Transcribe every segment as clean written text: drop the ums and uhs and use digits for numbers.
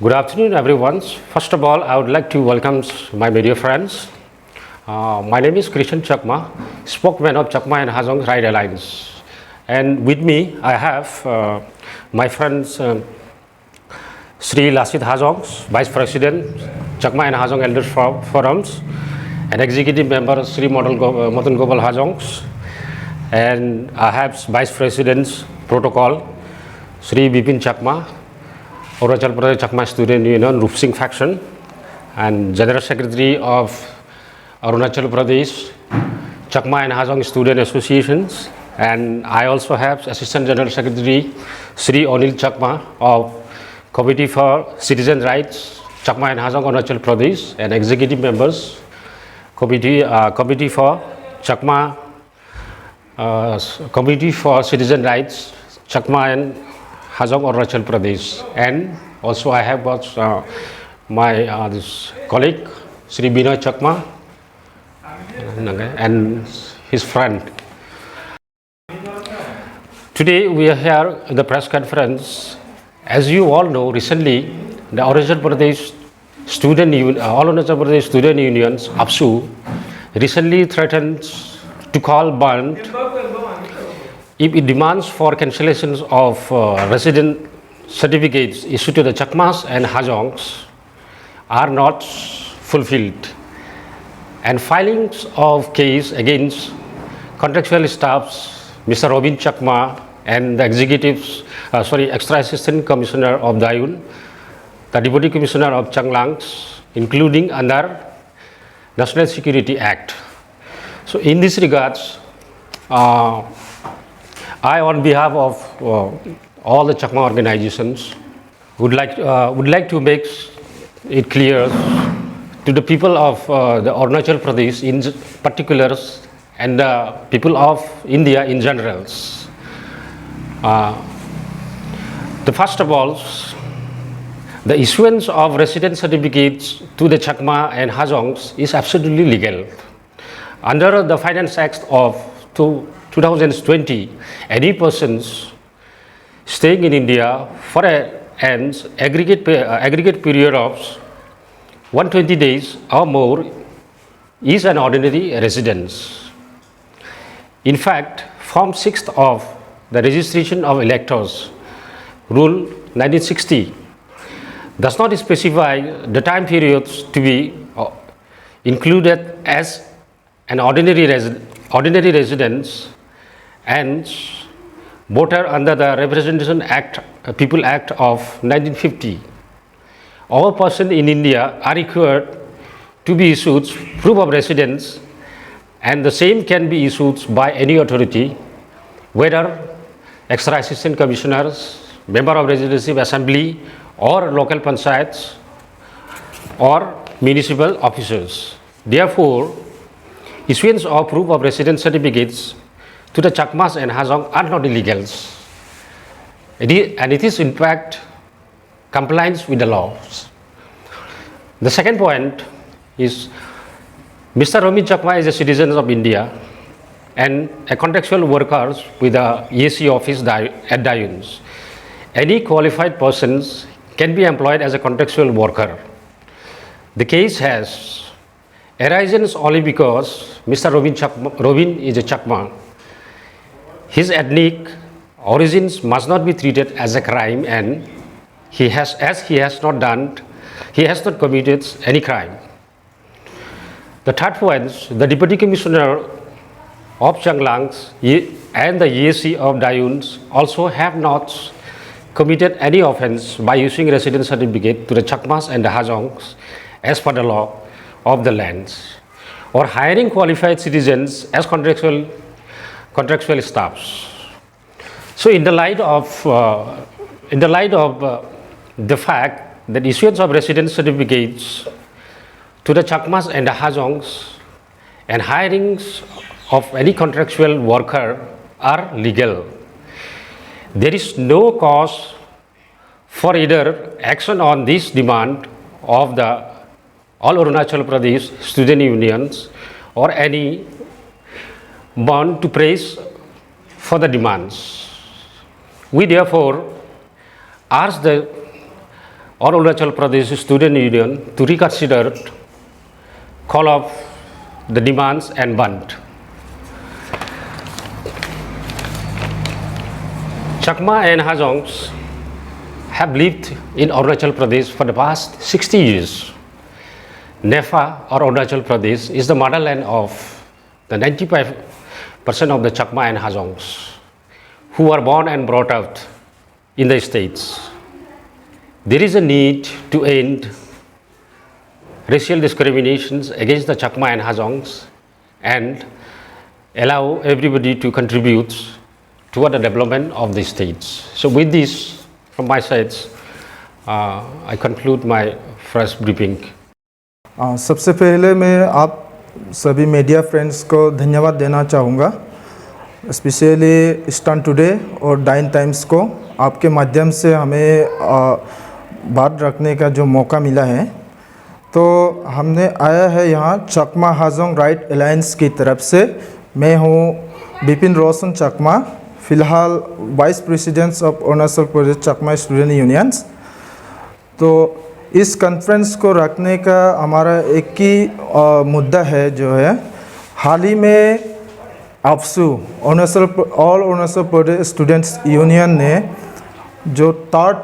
Good afternoon, everyone. First of all, I would like to welcome my media friends. My name is Christian Chakma, spokesman of Chakma and Hajong Right Alliance. And with me, I have my friends Sri Lasit Hajong, Vice President, Chakma and Hajong Elders Forums, and Executive Member Sri Matan Gopal Hajong, and I have Vice President Protocol, Sri Bipin Chakma, Arunachal Pradesh Chakma Student Union, Rup Singh Faction, and General Secretary of Arunachal Pradesh Chakma and Hajong Student Associations, and I also have Assistant General Secretary Sri Anil Chakma of Committee for Citizen Rights Chakma and Hajong Arunachal Pradesh, and executive members Committee for Chakma Committee for Citizen Rights Chakma and Hajong Arunachal Pradesh. And also I have got my this colleague Sri Binoy Chakma and his friend. Today we are here in the press conference. As you all know, recently the Arunachal Pradesh Student Union, all Arunachal Pradesh Student Unions, APSU, recently threatened to call band if it demands for cancellations of resident certificates issued to the Chakmas and Hajongs are not fulfilled, and filings of case against contractual staffs Mr. Robin Chakma and the Extra Assistant Commissioner of Dayun, the Deputy Commissioner of Changlangs, including under National Security Act. So in this regards, I, on behalf of all the Chakma organizations, would like to make it clear to the people of the Arunachal Pradesh in particular and the people of India in general. The first of all, the issuance of residence certificates to the Chakma and Hajongs is absolutely legal. Under the Finance Act of 2020, any persons staying in India for an aggregate period of 120 days or more is an ordinary residence. In fact, Form 6 of the Registration of Electors, Rule 1960, does not specify the time periods to be included as an ordinary residence and voter under the Representation Act, People Act of 1950. All persons in India are required to be issued proof of residence, and the same can be issued by any authority, whether Extra Assistant Commissioners, Member of Legislative Assembly, or local panchayats or municipal officers. Therefore, issuance of proof of residence certificates to the Chakmas and Hajong are not illegal, and it is in fact compliance with the laws. The second point is Mr. Robin Chakma is a citizen of India and a contractual worker with the EAC office at Dayun. Any qualified persons can be employed as a contractual worker. The case has arisen only because Mr. Robin is a Chakma. His ethnic origins must not be treated as a crime, and he has not committed any crime. The third point, the Deputy Commissioner of Changlangs and the EAC of Dayun also have not committed any offence by issuing residence certificate to the Chakmas and the Hajongs as per the law of the lands, or hiring qualified citizens as contractual staffs. So in the light of the fact that issuance of residence certificates to the Chakmas and the Hajongs and hirings of any contractual worker are legal, there is no cause for either action on this demand of the all Arunachal Pradesh student unions or any bond to praise for the demands. We therefore ask the or Arunachal Pradesh Student Union to reconsider, call off the demands and band. Chakma and Hajongs have lived in Arunachal Pradesh for the past 60 years. NEFA or Arunachal Pradesh is the motherland of the 95% of the Chakma and Hajongs who are born and brought up in the states. There is a need to end racial discriminations against the Chakma and Hajongs and allow everybody to contribute toward the development of the states. So with this, from my side, I conclude my first briefing. सबसे पहले मैं आप सभी media friends को धन्यवाद देना चाहूँगा, specially stun today और डाइन टाइम्स को आपके माध्यम से हमें बात रखने का जो मौका मिला है। तो हमने आया है यहाँ चकमा हाजोंग राइट अलायंस की तरफ से। मैं हूँ बिपिन रोशन चकमा, फ़िलहाल vice president of Arunachal Pradesh Chakma student unions. तो इस कॉन्फ्रेंस को रखने का हमारा एक ही मुद्दा है, जो है हाल ही में APSU all Arunachal Pradesh students union ने जो 3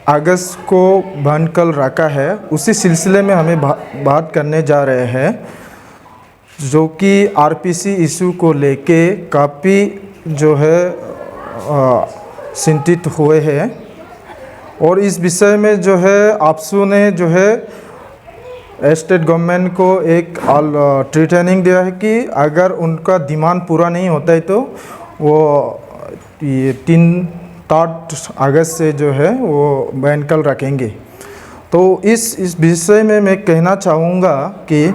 अगस्त को बंद कल रखा है, उसी सिलसिले में हमें बात करने जा रहे हैं, जो कि RPC इशू को लेके काफ़ी जो है चिंतित हुए हैं। और इस विषय में जो है APSU ने जो है स्टेट गवर्नमेंट को एक ट्रेनिंग दिया है कि अगर उनका डिमांड पूरा नहीं होता है तो वो ये 3 अगस्त से जो है वो बैन कल रखेंगे। तो इस विषय में मैं कहना चाहूँगा कि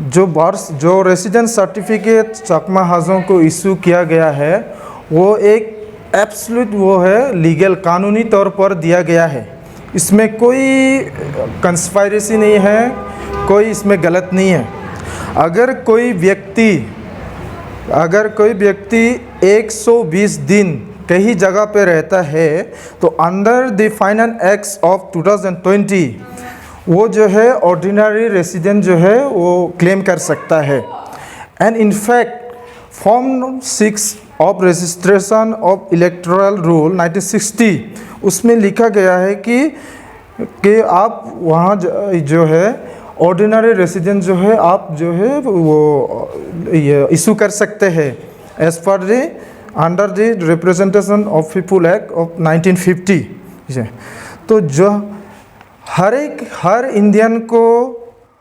जो रेसिडेंस सर्टिफिकेट चकमा हाजों को इशू किया गया है, वो एक एब्सोल्यूट वो है लीगल कानूनी तौर पर दिया गया है। इसमें कोई कंस्पायरेसी नहीं है, कोई इसमें गलत नहीं है। अगर कोई व्यक्ति 120 दिन कहीं जगह पे रहता है तो under the finance act of 2020 वो जो है ऑर्डिनरी रेसिडेंट जो है वो क्लेम कर सकता है। And in fact form 6 of registration of electoral rule 1960 उसमें लिखा गया है कि आप वहाँ जो है ऑर्डिनरी रेसिडेंट जो है आप जो है वो ये इशू कर सकते हैं as per the under the representation of people act of 1950। तो जो हर इंडियन को,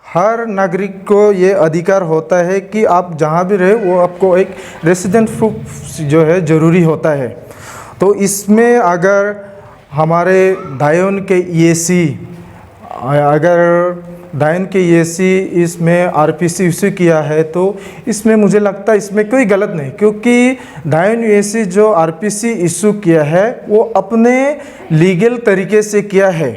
हर नागरिक को ये अधिकार होता है कि आप जहाँ भी रहे वो आपको एक रेसिडेंट प्रूफ जो है ज़रूरी होता है। तो इसमें अगर हमारे दायोन के EAC इसमें RPC इशू किया है, तो इसमें मुझे लगता है इसमें कोई गलत नहीं, क्योंकि दायोन EAC जो RPC इशू किया है वो अपने लीगल तरीके से किया है।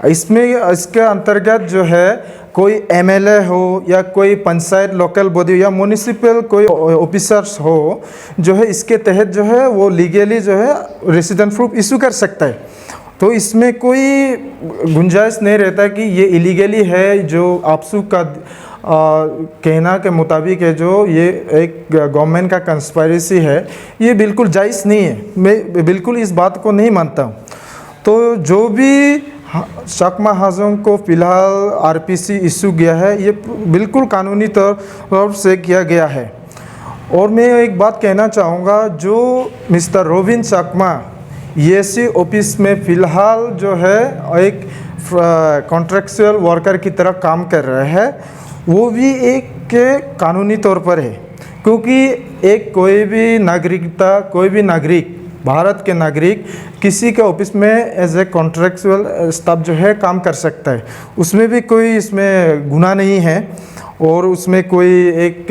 इसके अंतर्गत जो है कोई MLA हो या कोई पंचायत लोकल बॉडी या म्यूनिसिपल कोई ऑफिसर्स हो, जो है इसके तहत जो है वो लीगली जो है रेसिडेंट प्रूफ इशू कर सकता है। तो इसमें कोई गुंजाइश नहीं रहता कि ये इलीगली है। जो APSU का कहना के मुताबिक है, जो ये एक गवर्नमेंट का कंस्पायरेसी है, ये बिल्कुल जायज़ नहीं है। मैं बिल्कुल इस बात को नहीं मानता हूँ। तो जो भी चकमा हाजों को फ़िलहाल RPC इशू गया है, ये बिल्कुल कानूनी तौर से किया गया है। और मैं एक बात कहना चाहूँगा, जो मिस्टर रोबिन चकमा EAC ऑफिस में फ़िलहाल जो है एक कॉन्ट्रैक्चुअल वर्कर की तरह काम कर रहे हैं, वो भी एक कानूनी तौर पर है, क्योंकि कोई भी नागरिक भारत के नागरिक किसी के ऑफिस में एज ए कॉन्ट्रैक्चुअल स्टाफ जो है काम कर सकता है। उसमें भी कोई इसमें गुनाह नहीं है और उसमें कोई एक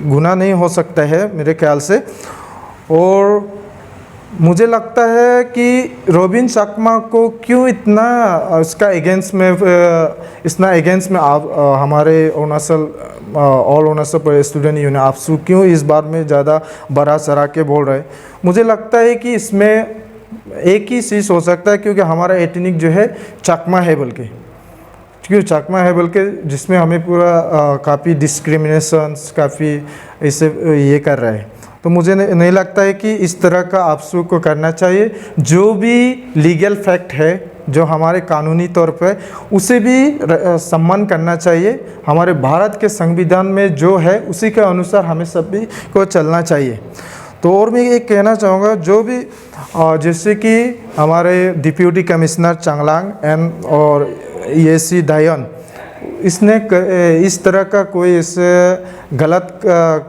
गुनाह नहीं हो सकता है मेरे ख्याल से। और मुझे लगता है कि रोबिन चकमा को क्यों इतना इसका अगेंस्ट में हमारे all Arunachal student union APSU क्यों इस बार में ज़्यादा बड़ा चढ़ा के बोल रहे हैं। मुझे लगता है कि इसमें एक ही चीज़ हो सकता है, क्योंकि हमारा एथनिक जो है चकमा है बोल के, क्योंकि चकमा है बोल के, जिसमें हमें पूरा काफ़ी डिस्क्रिमिनेशंस काफ़ी ऐसे ये कर रहा है। तो मुझे नहीं लगता है कि इस तरह का आपसू को करना चाहिए। जो भी लीगल फैक्ट है, जो हमारे कानूनी तौर पे, उसे भी सम्मान करना चाहिए। हमारे भारत के संविधान में जो है उसी के अनुसार हमें सभी को चलना चाहिए। तो और मैं ये कहना चाहूँगा, जो भी जैसे कि हमारे डिप्यूटी कमिश्नर चांगलांग एंड और EAC दायन, इसने इस तरह का कोई इस गलत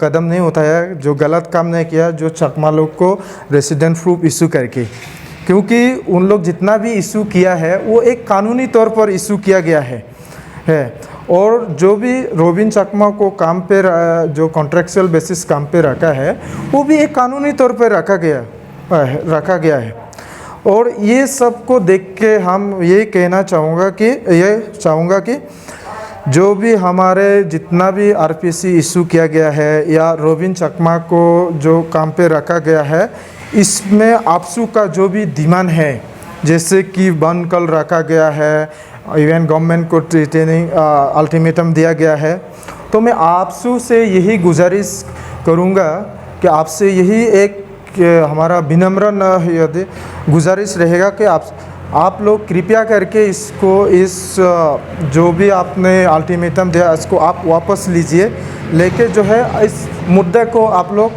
कदम नहीं उठाया, जो गलत काम नहीं किया, जो चकमा लोग को रेसिडेंट प्रूफ इशू करके, क्योंकि उन लोग जितना भी इशू किया है वो एक कानूनी तौर पर इशू किया गया है। और जो भी रोबिन चकमा को काम पे जो कॉन्ट्रेक्चुअल बेसिस काम पे रखा है, वो भी एक कानूनी तौर पर रखा गया है। और ये सब को देख के हम ये कहना चाहूँगा कि जो भी हमारे जितना भी RPC इशू किया गया है या रोबिन चकमा को जो काम पे रखा गया है, इसमें आपसू का जो भी डिमांड है, जैसे कि बंद कल रखा गया है, इवन गवर्नमेंट को ट्रेनिंग अल्टीमेटम दिया गया है, तो मैं आपसू से यही गुजारिश करूँगा कि आपसे यही एक हमारा विनम्र गुजारिश रहेगा कि आप लोग कृपया करके इस जो भी आपने अल्टीमेटम दिया इसको आप वापस लीजिए, लेके जो है इस मुद्दे को आप लोग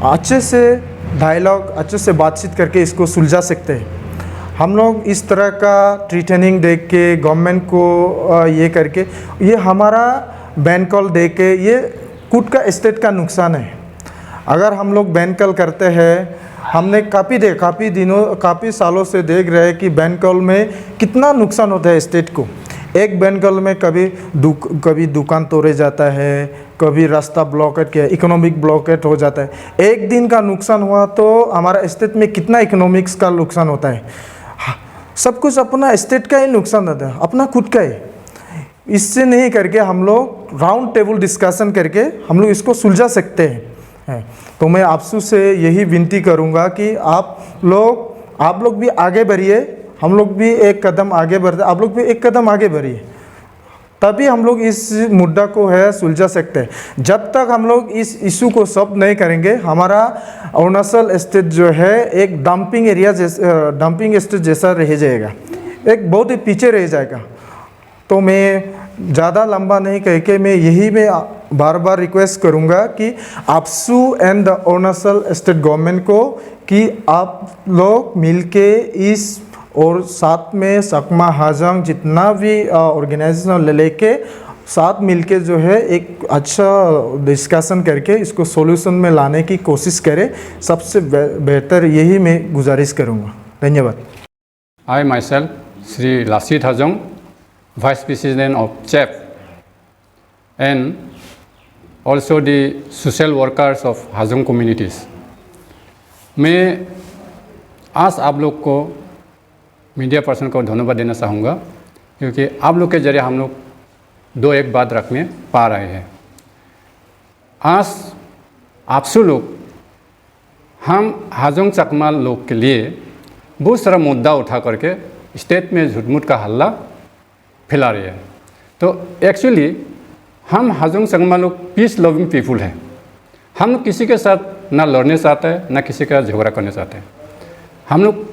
अच्छे से डायलॉग, अच्छे से बातचीत करके इसको सुलझा सकते हैं। हम लोग इस तरह का ट्रेनिंग दे के गवर्नमेंट को ये करके, ये हमारा बैन कॉल दे के, ये खुद का स्टेट का नुकसान है। अगर हम लोग बैन कॉल करते हैं, हमने काफ़ी सालों से देख रहे हैं कि बैन कॉल में कितना नुकसान होता है स्टेट को। एक बैन कॉल में कभी दुकान तोड़े जाता है, कभी रास्ता ब्लॉकेट किया, इकोनॉमिक ब्लॉकेट हो जाता है। एक दिन का नुकसान हुआ तो हमारा स्टेट में कितना इकोनॉमिक्स का नुकसान होता है। सब कुछ अपना स्टेट का ही नुकसान होता है, अपना खुद का ही। इससे नहीं करके हम लोग राउंड टेबल डिस्कशन करके हम लोग इसको सुलझा सकते हैं। तो मैं आपसे से यही विनती करूंगा कि आप लोग भी आगे बढ़िए, हम लोग भी एक कदम आगे बढ़ते, आप लोग भी एक कदम आगे बढ़िए, तभी हम लोग इस मुद्दा को है सुलझा सकते हैं। जब तक हम लोग इस इशू को सॉल्व नहीं करेंगे, हमारा अरुणाचल स्टेट जो है एक डंपिंग स्टेट जैसा रह जाएगा, एक बहुत ही पीछे रह जाएगा। तो मैं ज़्यादा लंबा नहीं कह के मैं बार बार रिक्वेस्ट करूँगा कि आपसू and the Arunachal state government को कि आप लोग मिलके इस और साथ में सकमा हाजंग जितना भी ऑर्गेनाइजेशन लेके साथ मिलके जो है एक अच्छा डिस्कशन करके इसको सॉल्यूशन में लाने की कोशिश करें। सबसे बेहतर यही मैं गुजारिश करूँगा। धन्यवाद। I myself, Sri Lasit Hajong, Vice President of CHEP, and also the social workers of Hajong communities. मैं आज आप लोग को मीडिया पर्सन को धन्यवाद देना चाहूँगा, क्योंकि आप लोग के जरिए हम लोग एक बात रखने पा रहे हैं। आज आपसे लोग हम हाजोंग चकमा लोग के लिए बहुत सारा मुद्दा उठा करके स्टेट में झूठ-मूठ का हल्ला फैला रहे हैं। तो एक्चुअली हम हाजोंग चकमा लोग पीस लविंग पीपुल हैं। हम लोग किसी के साथ ना लड़ने चाहते हैं, ना किसी का झगड़ा करने चाहते हैं। हम लोग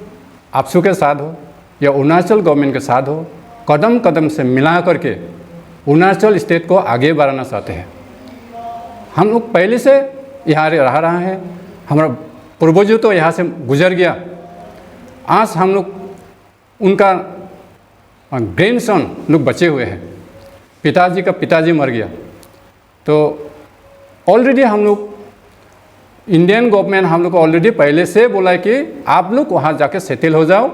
आपसू के साथ हो या अरुणाचल गवर्नमेंट के साथ हो, कदम कदम से मिला करके अरुणाचल स्टेट को आगे बढ़ाना चाहते हैं। हम लोग पहले से यहाँ रह रहे हैं, हमारा पूर्वजों तो यहाँ से गुजर गया। आज हम लोग उनका ग्रैंडसन लोग बचे हुए हैं। पिताजी का पिताजी मर गया, तो ऑलरेडी हम लोग इंडियन गवर्नमेंट हम लोग को ऑलरेडी पहले से बोला है कि आप लोग वहाँ जाके सेटल हो जाओ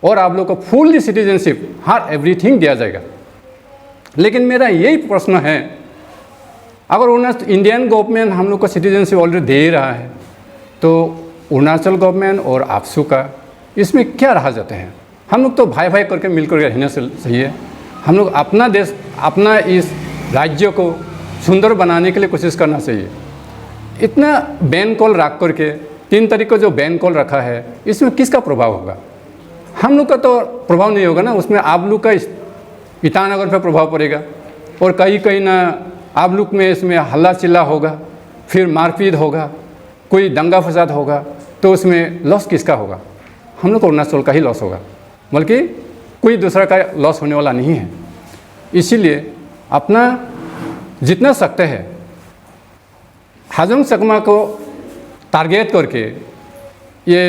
और आप लोग को फुल्ली सिटीजनशिप हर एवरीथिंग दिया जाएगा। लेकिन मेरा यही प्रश्न है, अगर इंडियन गवर्नमेंट हम लोग को सिटीजनशिप ऑलरेडी दे रहा है, तो अरुणाचल गवर्नमेंट और आपसू का इसमें क्या रहा जाते हैं? हम लोग तो भाई भाई करके मिलकर रहना सही है। हम लोग अपना देश, अपना इस राज्य को सुंदर बनाने के लिए कोशिश करना चाहिए। इतना बैन कॉल रख करके 3 तारीख को जो बैन कॉल रखा है, इसमें किसका प्रभाव होगा? हम लोग का तो प्रभाव नहीं होगा ना, उसमें आप लोग का ईटानगर पर प्रभाव पड़ेगा और कहीं कहीं ना आप लोग में इसमें हल्ला चिल्ला होगा, फिर मारपीट होगा, कोई दंगा फसाद होगा, तो उसमें लॉस किसका होगा? हम लोग को अरुणाचल का ही लॉस होगा, बल्कि कोई दूसरा का लॉस होने वाला नहीं है। इसीलिए अपना जितना सकते हैं हाजोंग चकमा को टारगेट करके ये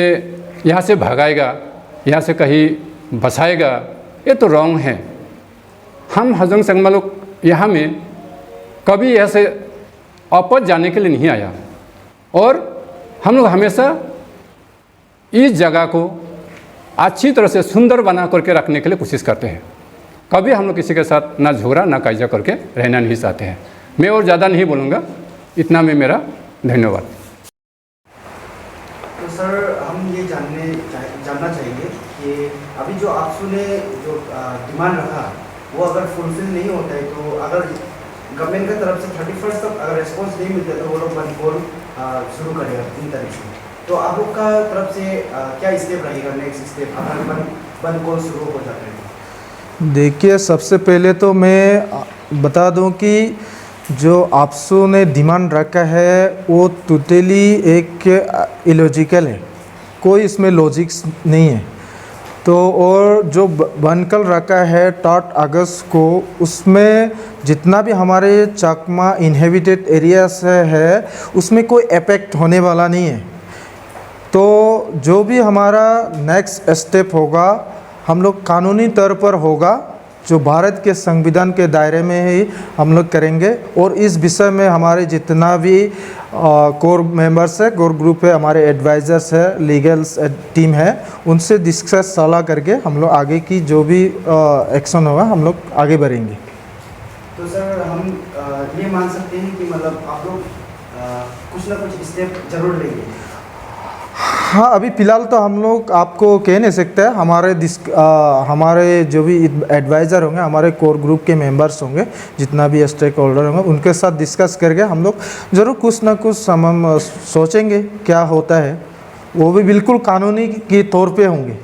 यहाँ से भगाएगा, यहाँ से कहीं बसाएगा, ये तो रॉन्ग है। हम हाजोंग चकमा लोग यहाँ में कभी ऐसे वापस जाने के लिए नहीं आया और हम लोग हमेशा इस जगह को अच्छी तरह से सुंदर बना करके रखने के लिए कोशिश करते हैं। कभी हम लोग किसी के साथ ना झगड़ा ना कायजा करके रहना नहीं चाहते हैं। मैं और ज़्यादा नहीं बोलूँगा, इतना में मेरा धन्यवाद। तो सर हम ये जानना चाहेंगे कि अभी जो आपसू ने जो डिमांड रखा वो अगर फुलफिल नहीं होता है, तो अगर गवर्नमेंट की तरफ से 31 तक अगर रिस्पॉन्स नहीं मिलता तो वो लोग बंद कॉल शुरू करेगा 3 तारीख से, तो आप लोग का तरफ से क्या स्टेप रहेगा, नेक्स्ट स्टेप अगर बंद कॉल शुरू हो जाता है? देखिए, सबसे पहले तो मैं बता दूं कि जो आपसू ने डिमांड रखा है वो टोटली एक इलॉजिकल है, कोई इसमें लॉजिक्स नहीं है। तो और जो बनकल रखा है 8 अगस्त को, उसमें जितना भी हमारे चकमा इनहेबिटेड एरियाज है उसमें कोई इफेक्ट होने वाला नहीं है। तो जो भी हमारा नेक्स्ट स्टेप होगा हम लोग कानूनी तौर पर होगा, जो भारत के संविधान के दायरे में ही हम लोग करेंगे। और इस विषय में हमारे जितना भी कोर मेंबर्स है, कोर ग्रुप है, हमारे एडवाइज़र्स है, लीगल टीम है, उनसे डिस्कस सलाह करके हम लोग आगे की जो भी एक्शन होगा हम लोग आगे बढ़ेंगे। तो सर हम ये मान सकते हैं कि मतलब आप लोग कुछ ना कुछ स्टेप जरूर लेंगे? हाँ, अभी फ़िलहाल तो हम लोग आपको कह नहीं सकते हैं। हमारे जो भी एडवाइज़र होंगे, हमारे कोर ग्रुप के मेंबर्स होंगे, जितना भी स्टेक होल्डर होंगे, उनके साथ डिस्कस करके हम लोग ज़रूर कुछ ना कुछ हम सोचेंगे क्या होता है। वो भी बिल्कुल कानूनी के तौर पे होंगे।